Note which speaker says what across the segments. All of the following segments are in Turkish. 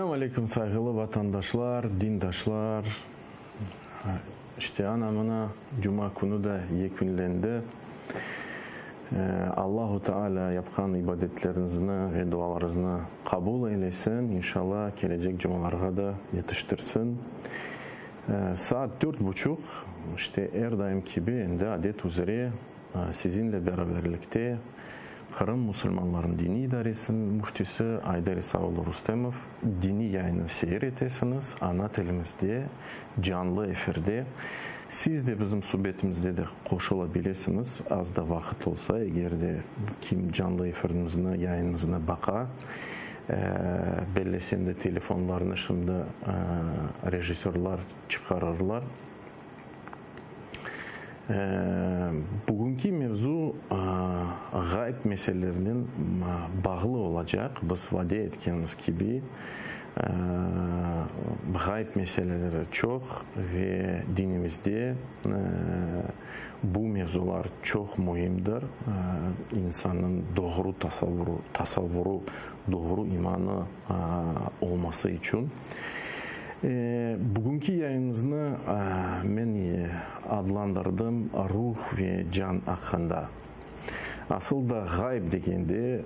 Speaker 1: Assalamu alaikum saygılı vatandaşlar, dindaşlar. İşte anamına Cuma günü de yekünlendi. Allahu Teala yapkan ibadetlerinizi ve dualarınızı kabul eylesin. İnşallah gelecek cumalara da yetiştirsin. Saat 4:30 işte her daim gibi adet üzere sizinle beraberlikte Kırım Müslümanların Dini İdaresi'nin müftüsü Aydar İsaoğlu Rustemov dini yayını seyretesiniz. Ana telimizde, canlı efirde. Siz de bizim sohbetimizde de koşulabilirsiniz. Az da vakit olsa eğer de kim canlı efirimizine, yayınımızına bakar. Bellesen de telefonlarını şimdi rejisörler çıkarırlar. Bugünkü mevzu gayb meselelerinin bağlı olacak. Biz vaat ettiğimiz gibi gayb meseleleri çok ve dinimizde bu mevzular çok mühimdir. İnsanın doğru tasavvuru, doğru imanı olması için. Bugünkü yayınımızı ben adlandırdım ruh ve can hakkında. Asıl da gayb degende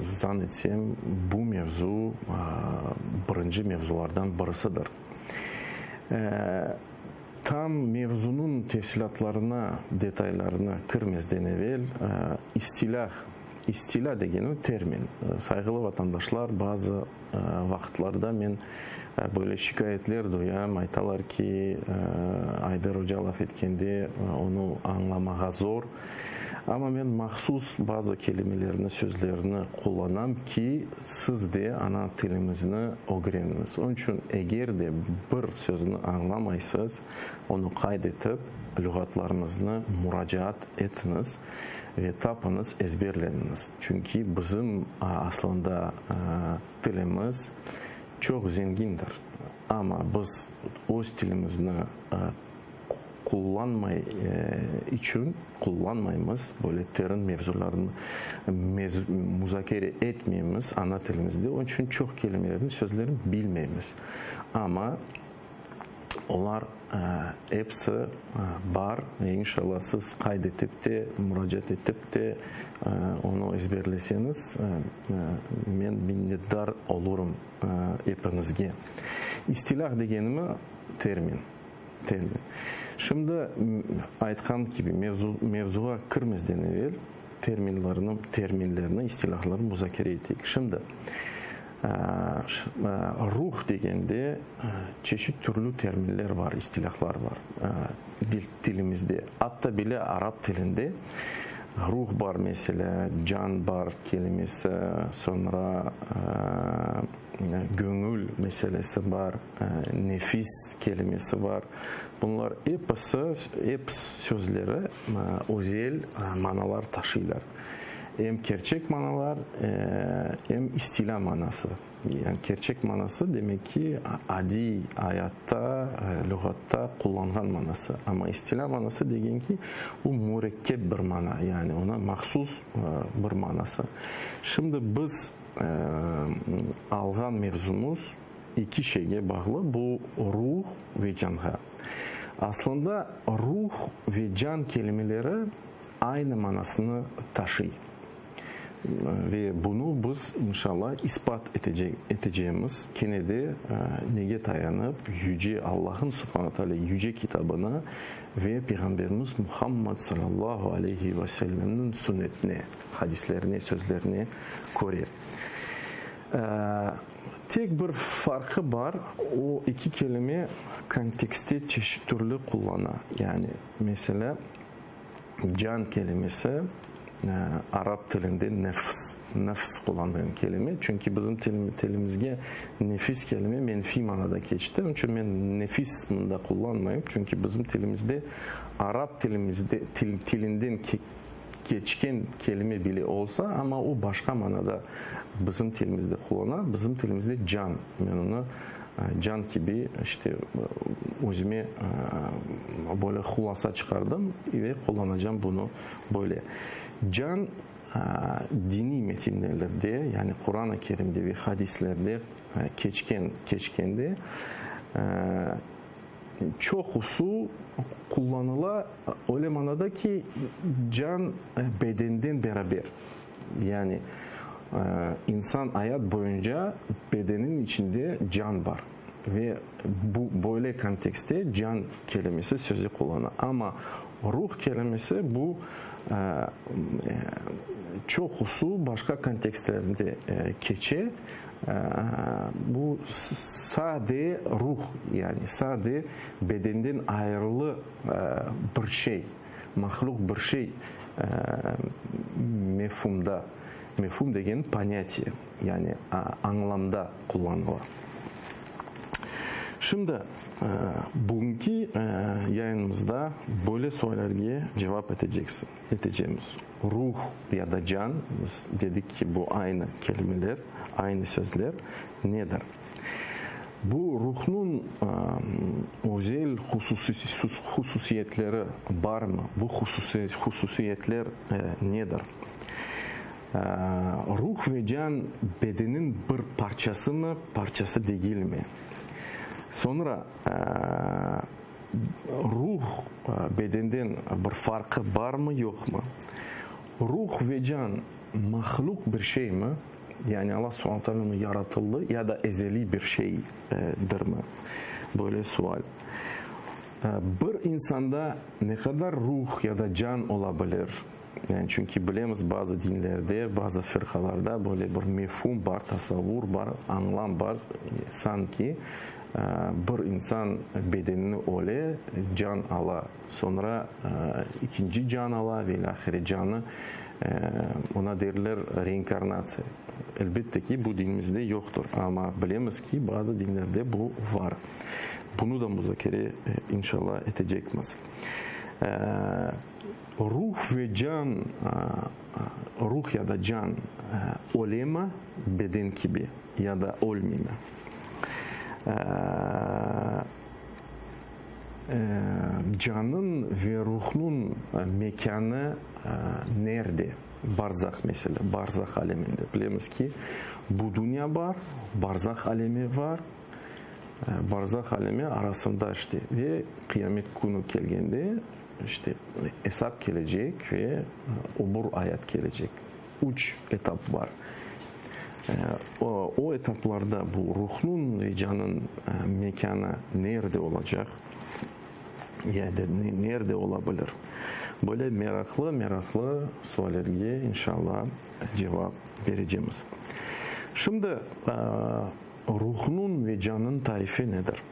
Speaker 1: zannetsem bu mevzu birinci mevzulardan birisidir. Tam mevzunun tefsilatlarına, detaylarına girmezden evvel istilah degeni termin. Saygılı vatandaşlar bazı vakitlerde ben böyle şikayetler duyam. Aytalar ki Aydar Hoca laf etkende onu anlamağa zor. Ama ben mahsus bazı kelimelerini, sözlerini kullanam ki siz de ana tilimizni öğreniniz. Onun için eğer de bir sözünü anlamaysanız onu kaydedip lügatlarınızı müracaat etiniz ve tapınız, ezberleniniz. Çünkü bizim aslında tilimiz çok zengindir. Ama biz o stilimizni kullanmayımız, böyle terin mevzularını müzakere etmeyimiz ana tilimizde. Onun için çok kelimelerin, sözlerin bilmeyimiz. Ama onlar hepsi var ve inşallah siz kaydedip de, müracaat edip de onu ezberleseniz ben minnettar olurum hepinizge. İstilah degenimi termin. Şimdi aytkan gibi mevzuğa girmezden evvel terminlerini, istilahlarını müzakere ettik. Şimdi ruh degende çeşit türlü terminler var, istilahlar var dilimizde. Hatta bile Arap dilinde ruh var mesela, can var kelimesi, sonra gönül meselesi var, nefis kelimesi var. Bunlar hep sözleri özel manalar taşıyorlar. Hem gerçek manalar hem istilah manası. Yani gerçek manası demek ki adi hayatta, lügatta kullanılan manası. Ama istilah manası degen ki bu mürekkep bir mana. Yani ona mahsus bir manası. Şimdi biz algan mevzumuz iki şeye bağlı. Bu ruh ve canha. Aslında ruh ve can kelimeleri aynı manasını taşıyor. Ve bunu biz inşallah ispat edeceğimiz gene de neye dayanıp Yüce Allah'ın Subhanahu Teala Yüce kitabına ve Peygamberimiz Muhammed sallallahu aleyhi ve sellem'in sünnetine, hadislerine, sözlerine göre. Tek bir farkı var. O iki kelime kontekste çeşit türlü kullanır. Yani mesela can kelimesi Arap dilinde nefs kullandığım kelime. Çünkü bizim tilimizde nefis kelime menfi manada geçti. Onun için ben nefis da kullanmayayım. Çünkü bizim tilimizde Arap tilinden geçken kelime bile olsa ama o başka manada bizim tilimizde kullanır. Bizim tilimizde can. Ben onu can gibi işte özüme böyle hulasa çıkardım ve kullanacağım bunu böyle. Can dini metinlerde, yani Kur'an-ı Kerim'de ve hadislerde geçkende çoğusu kullanıla öyle manada ki can bedenden beraber, yani insan hayat boyunca bedenin içinde can var ve bu böyle kontekste can kelimesi sözü kullanılır. Ama ruh kelimesi bu çoğusu başka kontekstlerinde geçer. Bu sade ruh, yani sade bedenden ayrılı bir şey, mahluk bir şey mefhumda. Mefhum degen понятие, yani anlamda kullanılır. Şimdi bugünkü yayınımızda böyle sorulara cevap edeceğimiz. Ruh ya da can, biz dedik ki bu aynı kelimeler, aynı sözler nedir? Bu ruhun özel hususiyetleri var mı? Bu hususiyetler nedir? Ruh ve can bedenin bir parçası mı, parçası değil mi? Sonra ruh bedenden bir farkı var mı, yok mu? Ruh ve can mahluk bir şey mi? Yani Allah SWT yaratıldı ya da ezeli bir şeydir mi? Böyle sual. Bir insanda ne kadar ruh ya da can olabilir? Yani çünkü bilemiz bazı dinlerde, bazı fırkalarda böyle bir mefhum var, tasavvur var, anlam var. Sanki bir insan bedenini öyle can ala, sonra ikinci can ala ve ahire canı, ona derler reenkarnasyon. Elbette ki bu dinimizde yoktur ama bilemiz ki bazı dinlerde bu var. Bunu da müzakere inşallah edeceğiz. Ruh ve can, ruh ya da can olema beden gibi ya da olmama. Canın ve ruhun mekanı nerede? Barzak mesela, barzak aleminde. Bilemiz ki bu dünya var, barzak alemi var. Barzak alemi arasında işte ve kıyamet günü geldiğinde işte hesap gelecek ve öbür hayat gelecek. 3 etap var. O etaplarda bu ruhun ve canın mekanı nerede olacak? Yani nerede olabilir? Böyle meraklı sorulara inşallah cevap vereceğiz. Şimdi ruhun ve canın tarifi nedir?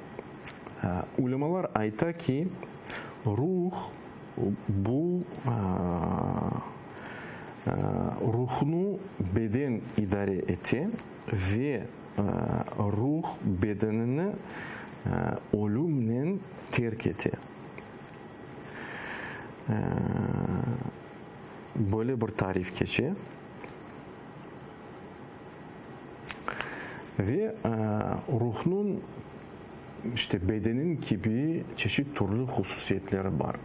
Speaker 1: Ulemalar ayta ki ruh bu ruhunu beden idare etti ve ruh bedenini ölümle terk etti. Böyle bir tarif geçiyor. Ve ruhun işte bedenin gibi çeşit türlü hususiyetleri var.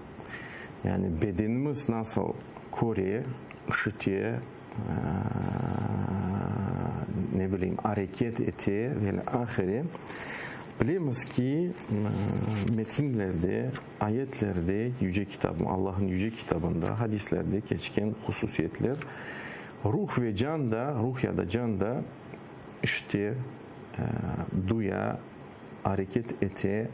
Speaker 1: Yani bedenimiz nasıl koruyor, ışıtıyor, ne bileyim hareket ediyor ve ahire. Bilemiz ki metinlerde, ayetlerde, yüce kitabın, Allah'ın yüce kitabında, hadislerde geçen hususiyetler, ruh ve can da, ruh ya da can da işte duya, hareket ete,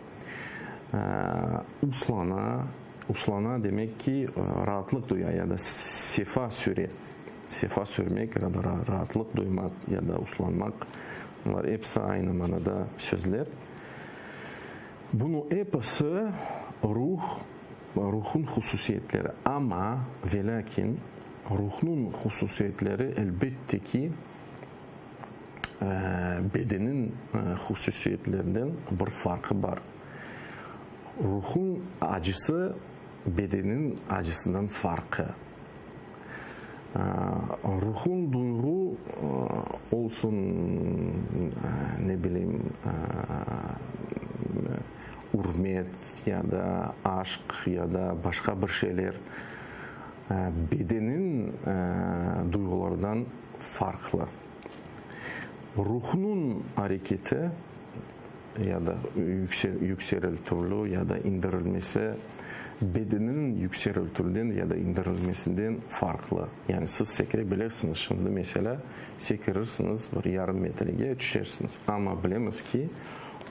Speaker 1: uslana demek ki rahatlık duya ya da sefa sürmek ya da rahatlık duymak ya da uslanmak, bunlar hepsi aynı manada sözler. Bunu hepsi ruhun hususiyetleri ama ve lakin ruhun hususiyetleri elbette ki bedenin hususiyetlerinden bir farkı var. Ruhun acısı bedenin acısından farkı. Ruhun duygu olsun ne bileyim hürmet ya da aşk ya da başka bir şeyler bedenin duygulardan farklı. Ruhunun hareketi ya da yükseltilmesi ya da indirilmesi bedenin yükseltildiğinden ya da indirilmesinden farklı. Yani siz sekebilirsiniz şimdi mesela sekerirsiniz bir yarım metreye düşersiniz. Ama bilemiz ki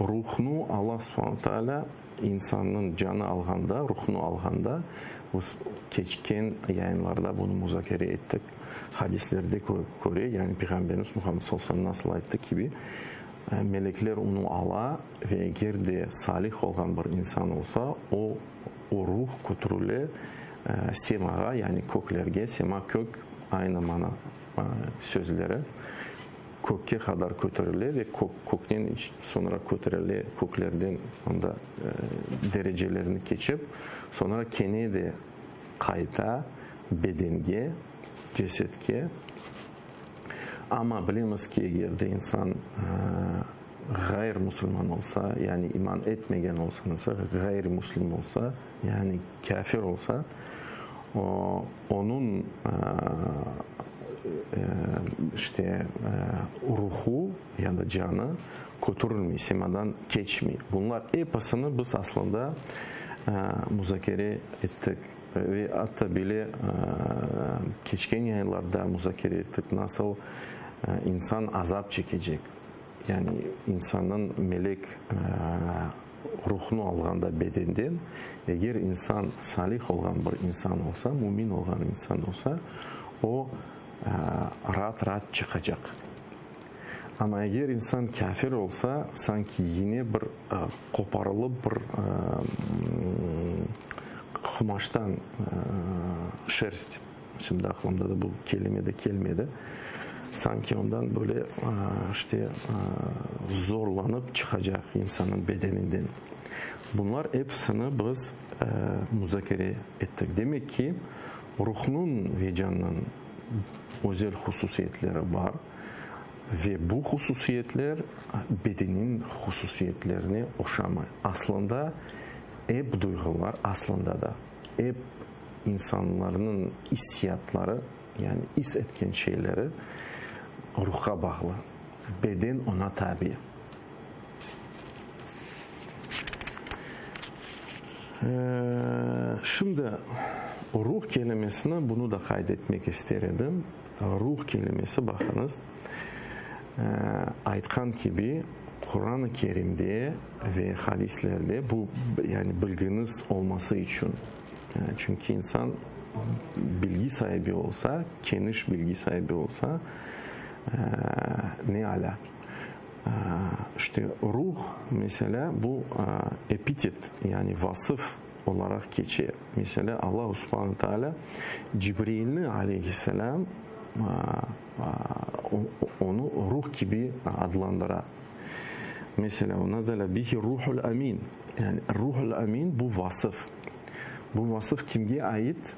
Speaker 1: ruhunu Allah SWT insanın canı alganda, ruhunu alganda biz geçken yayınlarda bunu müzakere ettik. Hadislerde göre yani Peygamberimiz Muhammed sallallahu aleyhi ve sellem nasıl ayttığı gibi melekler onu ala ve eğer de salih olan bir insan olsa o ruh götürülür semağa yani köklerge, sema kök aynı mana sözleri köke kadar götürülür ve kökten sonra götürülür köklerden onda derecelerini geçip sonra kene de kayda bedenge, cesetke. Ama bilemiz ki eğer de insan gayrimüslim olsa yani iman etmegen olsa gayrimüslim olsa yani kafir olsa onun işte ruhu ya da canı götürülmüyor, semadan geçmiyor. Bunlar epasını biz aslında müzakere ettik ve hatta bile geçen yayınlarda müzakere ettik nasıl insan azap çekecek. Yani insanın melek ruhunu alganda bedenden eğer insan salih olan bir insan olsa, mümin olan insan olsa o rahat çıkacak. Ama eğer insan kafir olsa sanki yine bir koparılıp bir kumaştan şerst. Şimdi aklımda da bu kelime de gelmedi. Sanki ondan böyle işte zorlanıp çıkacak insanın bedeninden. Bunlar hepsini biz müzakere ettik. Demek ki ruhunun ve canının özel hususiyetleri var ve bu hususiyetler bedenin hususiyetlerini oşamıyor. Aslında hep duygular aslında da hep insanların hissiyatları yani his etken şeyleri ruha bağlı. Beden ona tabi. Şimdi ruh kelimesine bunu da kaydetmek isterim. Ruh kelimesi bakınız aytkan gibi Kur'an-ı Kerim'de ve hadislerde bu yani bilginiz olması için çünkü insan bilgi sahibi olsa, geniş bilgi sahibi olsa ne ala? İşte ruh mesela bu epitet yani vasıf olarak geçiyor. Mesela Allah Subhanahu Teala Cibril'i aleyhisselam onu ruh gibi adlandıra. Mesela o nazala bihi ruhul amin. Yani ruhul amin bu vasıf. Bu vasıf kimge ait?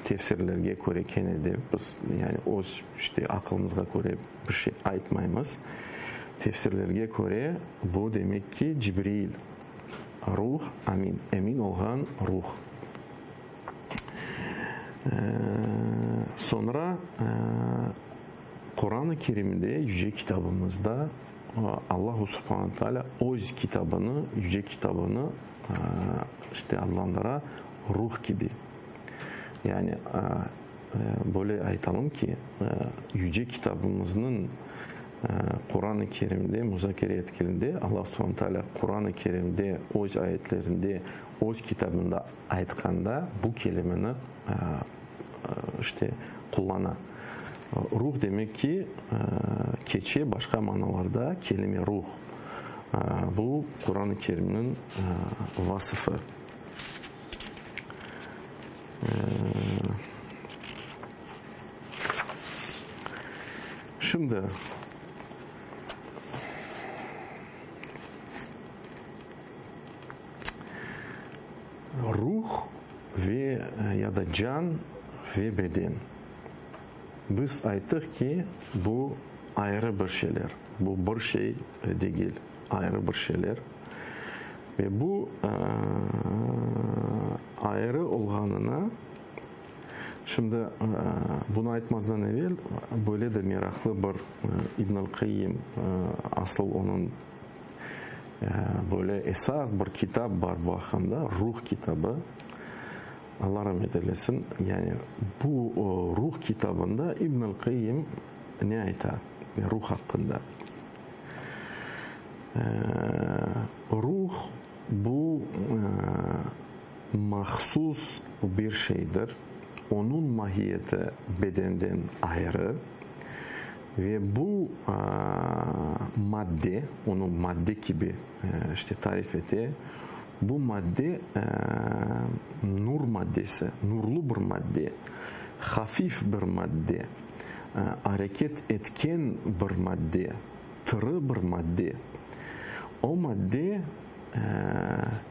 Speaker 1: Tefsirlerge göre kenedi biz yani o işte aklımıza göre bir şey aytmayız. Tefsirlerge göre bu demek ki Cibril ruh amin emin olan ruh. Sonra Kur'an-ı Kerim'de yüce kitabımızda Allah Subhanahu Teala öz kitabını yüce kitabını işte adlandıra ruh gibi. Yani böyle aytalım ki yüce kitabımızın Kur'an-ı Kerim'de müzakere etkilinde Allah Subhanahu Teala Kur'an-ı Kerim'de öz ayetlerinde öz kitabında aytkanda bu kelimeni işte kullanan. Ruh demek ki keçi başka manalarda kelime ruh. Bu Kur'an-ı Kerim'in vasıfı. Şimdi ruh ve ya da can ve beden. Biz ayttık ki bu ayrı bir şeyler. Bu bir şey değil, ayrı bir şeyler. Ve bu ayrı olganına Şimdi bunu aytmazdan evvel böyle de meraklı bir İbn-i Kayyim asıl onun böyle esas bir kitap var bu hakkında, Ruh kitabı. Allah rahmet eylesin. Yani bu Ruh kitabında İbn-i Kayyim ne aytar? Ruh hakkında. Ruh bu mahsus bir şeydir. Onun mahiyeti bedenden ayrı ve bu madde, onu madde gibi işte tarif etti. Bu madde nur maddesi, nurlu bir madde, hafif bir madde, hareket etken bir madde, tırı bir madde. O madde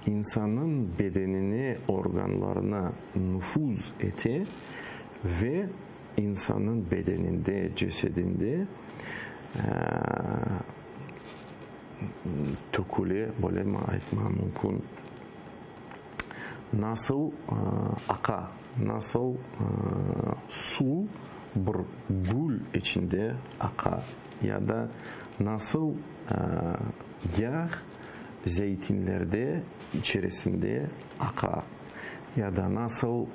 Speaker 1: insanın bedenine, organlarına nüfuz eti ve insanın bedeninde, cesedinde tökülü, böyle mi aytmam mümkün, nasıl aka, nasıl su bir gül içinde aka ya da nasıl yağ zeytinlerde içerisinde aka ya da nasıl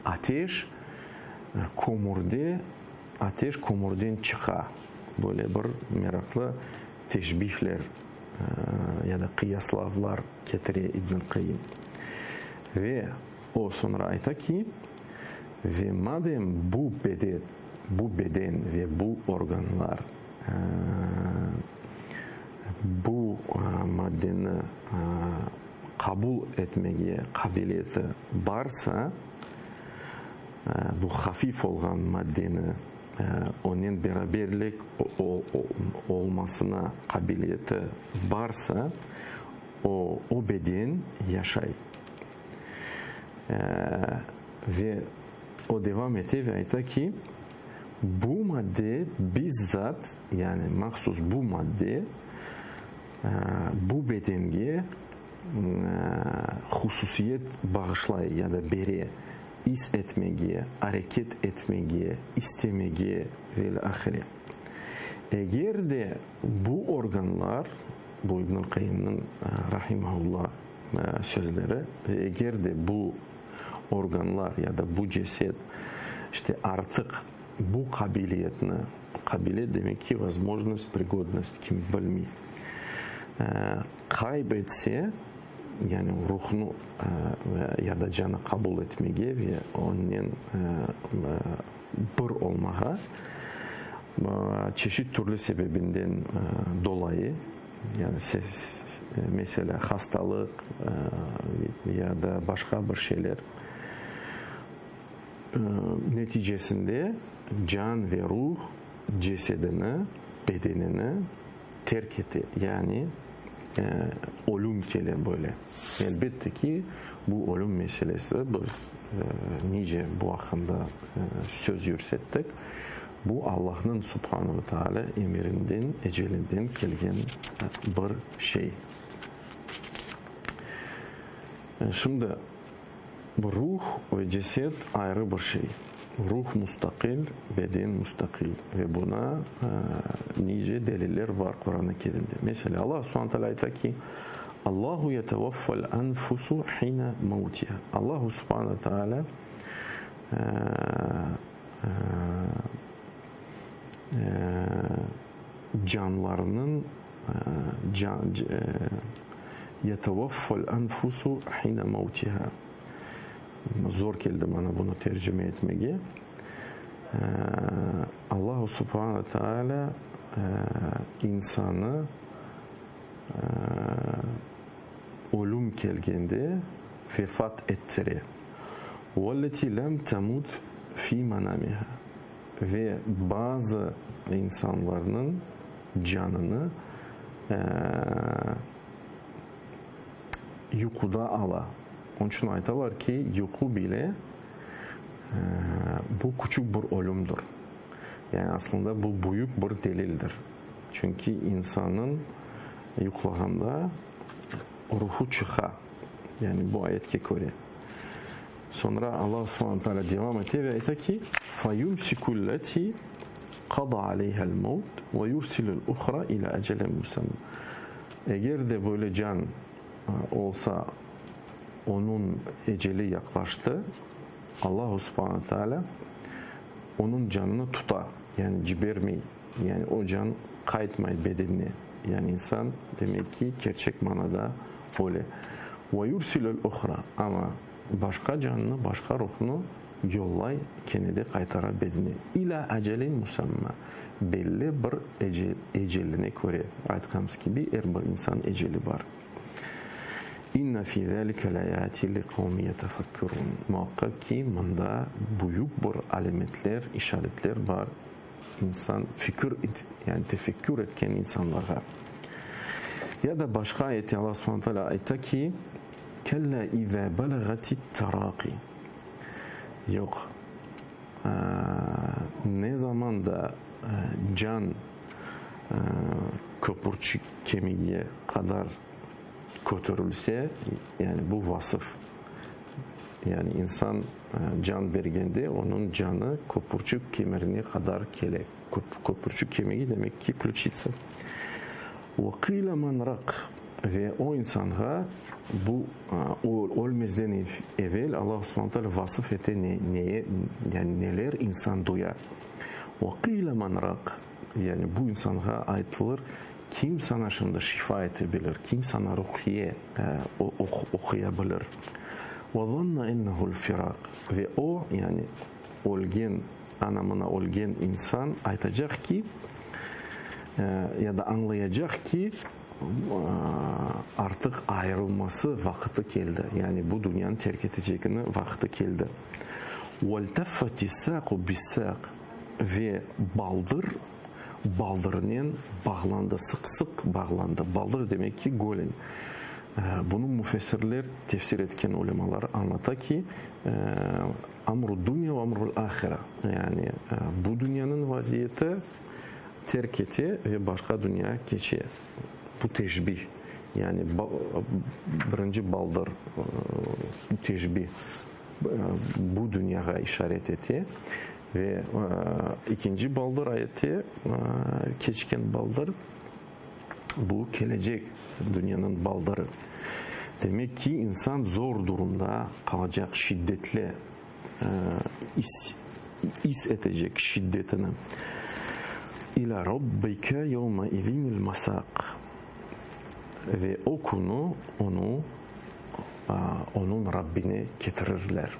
Speaker 1: ateş komurdan çıka. Böyle bir meraklı teşbihler ya da kıyaslavlar getiriyor İbn-i Kayyim. Ve o sonra ayta ki ve madem bu beden ve bu organlar bu maddenin kabul etmeye kabiliyeti varsa, bu hafif olan maddenin onun beraberlik olmasına kabiliyeti varsa o beden yaşay. Ve o devam etti ve ayta ki bu madde bizzat, yani mahsus bu madde bu bedenge hususiyet bağışlay ya da beri, his etmeye, hareket etmeye, istemeye ve ahire. Eğer de bu organlar, bu İbn-i Kayyim'in rahimahullah sözleri, eğer de bu organlar ya da bu ceset işte artık bu kabiliyetini, kabiliyet demek ki возможность, пригодность, kim bilmiyor, kaybetse, yani ruhunu ya da canı kabul etmeye ve onun bir olmaya çeşit türlü sebebinden dolayı, yani mesela hastalık ya da başka bir şeyler neticesinde can ve ruh cesedini, bedenini terk etti. Yani ölüm geliyor böyle. Elbette ki bu ölüm meselesi biz nice bu hakkında söz yürüttik. Bu Allah'ın Subhanahu ve Teala emrinden, ecelinden gelgen bir şey. Şimdi bu ruh ve ceset ayrı bir şey. Ruh mustakil, beden mustakil ve buna nice deliller var Kur'an-ı Kerim'de. Mesela Allah Subhanahu ve Teala ayta ki Allahu yetevaffal enfusu hina mevtiha. Allah Subhanahu ve Teala canlarının yetevaffal enfusu hina mevtiha. Zor geldi bana bunu tercüme etmeye. Allah Subhanahu ve Teala insanı ölüm gelgende vefat ettirir. وَالَّتِي لَمْ تَمُتْ فِي مَنَامِهَا. Ve bazı insanların canını yukuda ala. Onun için aytalar ki yuku bile bu küçük bir ölümdür. Yani aslında bu büyük bir delildir. Çünkü insanın yuklağında ruhu çıka. Yani bu ayetke göre. Sonra Allah subhanahu wa ta'ala devam etti ve etti ki فَيُمْسِكُ الَّتِي قَضَى عَلَيْهَا الْمَوْتِ وَيُرْسِلُ الْأُخْرَى إِلَى أَجَلٍ مُسَمَّى. Eğer de böyle can olsa, onun eceli yaklaştı, Allah subhanahu wa ta'ala onun canını tutar. Yani cibermeyi, yani o can kayıtmayı bedenini. Yani insan demek ki gerçek manada öyle. وَيُرْسِلُ الْأُخْرَى. Ama başka canını, başka ruhunu yollay, kendine kaytara bedeni. İla acelin musamma. Belli bir eceline göre. Aytkamız gibi her bir insan eceli var. İnne fî zâlike lâyâti liqavmi yetefekkürûn. Muhakkak ki bunda büyük bir alametler, işaretler var. İnsan fikir, yani tefekkür etken insanlara. Ya da başka ayeti Allah subhanahu wa ta'ala ayette ki kella izâ balagatit tarâki. Yok. Ne zaman da can köpürçük kemiğe kadar götürülse, yani bu vasıf. Yani insan can vergende onun canı köpürçük kemiğine kadar kelek. Köpürçük kemiği demek ki ключица. وَقِيلَ مَنْ رَقٍ. Ve o insana bu ölmezden evvel Allah subhanahu wa ta'ala vasıf etti neye, yani neler insan duyar. وَقِيلَ مَنْ رَقٍ. Yani bu insana aitılır. Kim sana şimdi şifa edebilir? Kim sana ruhiye okuyabilir? وَظَنَّ اِنَّهُ الْفِرَاقِ. Ve o, yani olgen, anamına olgen insan aytacak ki ya da anlayacak ki artık ayrılması vakti geldi. Yani bu dünyanın terk edeceğine vakti geldi. وَالْتَفَّتِ السَّاقُ بِالسَّاقِ. Ve baldırının bağlandı, sık sık bağlandı. Baldır demek ki golün. Bunu müfessirler tefsir etken ulemalar anlatır ki amru dünya ve amrul ahire. Yani bu dünyanın vaziyeti terk etti ve başka dünya geçiyor. Bu teşbih. Yani birinci baldır teşbih bu dünyaya işaret etti. Ve ikinci baldır ayeti keçken baldır bu gelecek dünyanın baldırı. Demek ki insan zor durumda kalacak, şiddetle is edecek şiddetini. İlâ rabbike yevme izinil masâk. Ve o konu onun Rabbine getirirler.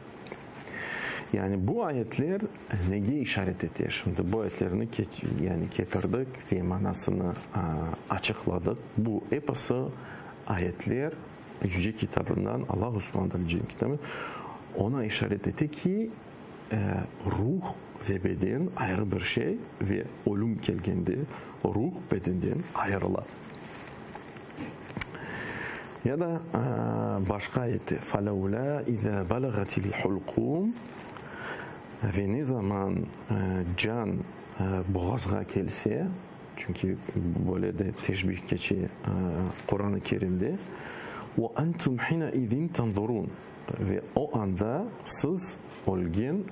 Speaker 1: Yani bu ayetler neye işaret ediyor? Şimdi bu ayetlerini yani getirdik ve manasını açıkladık. Bu epası ayetler Yüce Kitabından Allah subhanahu wa ta'ala kitabı ona işaret etti ki ruh ve beden ayrı bir şey ve ölüm geldiğinde ruh bedenden ayrılır. Ya da başka ayette فَلَوْلَا اِذَا بَلَغَتِ الْحُلْقُونَ. Ve ne zaman can boğazga gelse, çünkü böyle de teşbih geçiyor Kur'an-ı Kerim'de, وَاَنْتُمْ حِنَ اِذِنْ تَنْظُرُونَ. Ve o anda siz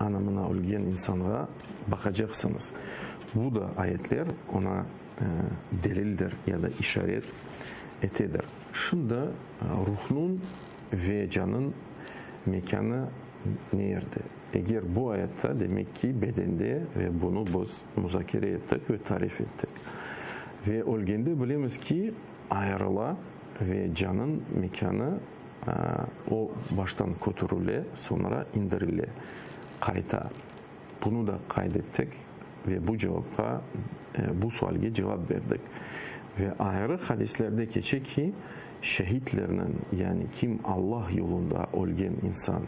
Speaker 1: anamına olgen insanlara bakacaksınız. Bu da ayetler ona delildir ya da işaret etedir. Şimdi ruhun ve canın mekanı nerede? Eğer bu ayette demek ki bedende ve bunu biz müzakere ettik ve tarif ettik. Ve olgende bilemiz ki ayrıla ve canın mekanı o baştan götürüle sonra indirile kayta. Bunu da kaydettik ve bu cevapta bu sualge cevap verdik. Ve ayrı hadislerde geçiyor ki şehitlerinin, yani kim Allah yolunda olgen insan,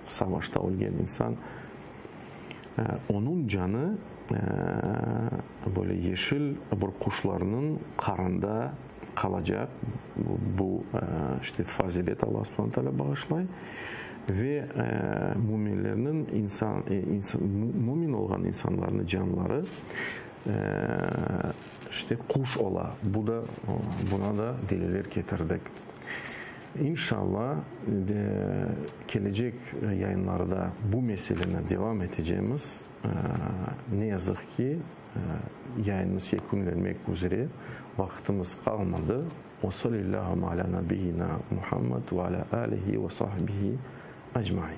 Speaker 1: savaşta olgen insan, onun canı böyle yeşil bir kuşlarının karnında kalacak. Bu işte fazilet Allah subhanahu wa ta'ala bağışlay. Ve müminlerinin mümin olan insanların canları işte kuş ola. Buna da deliller getirdik. İnşallah gelecek yayınlarda bu meselene devam edeceğimiz. Ne yazık ki yayınımız yekunlenmek üzere vaktimiz kalmadı. Ve sallallahu ala nebiyyina Muhammed ve ala alihi ve sahbihi ecmaîn.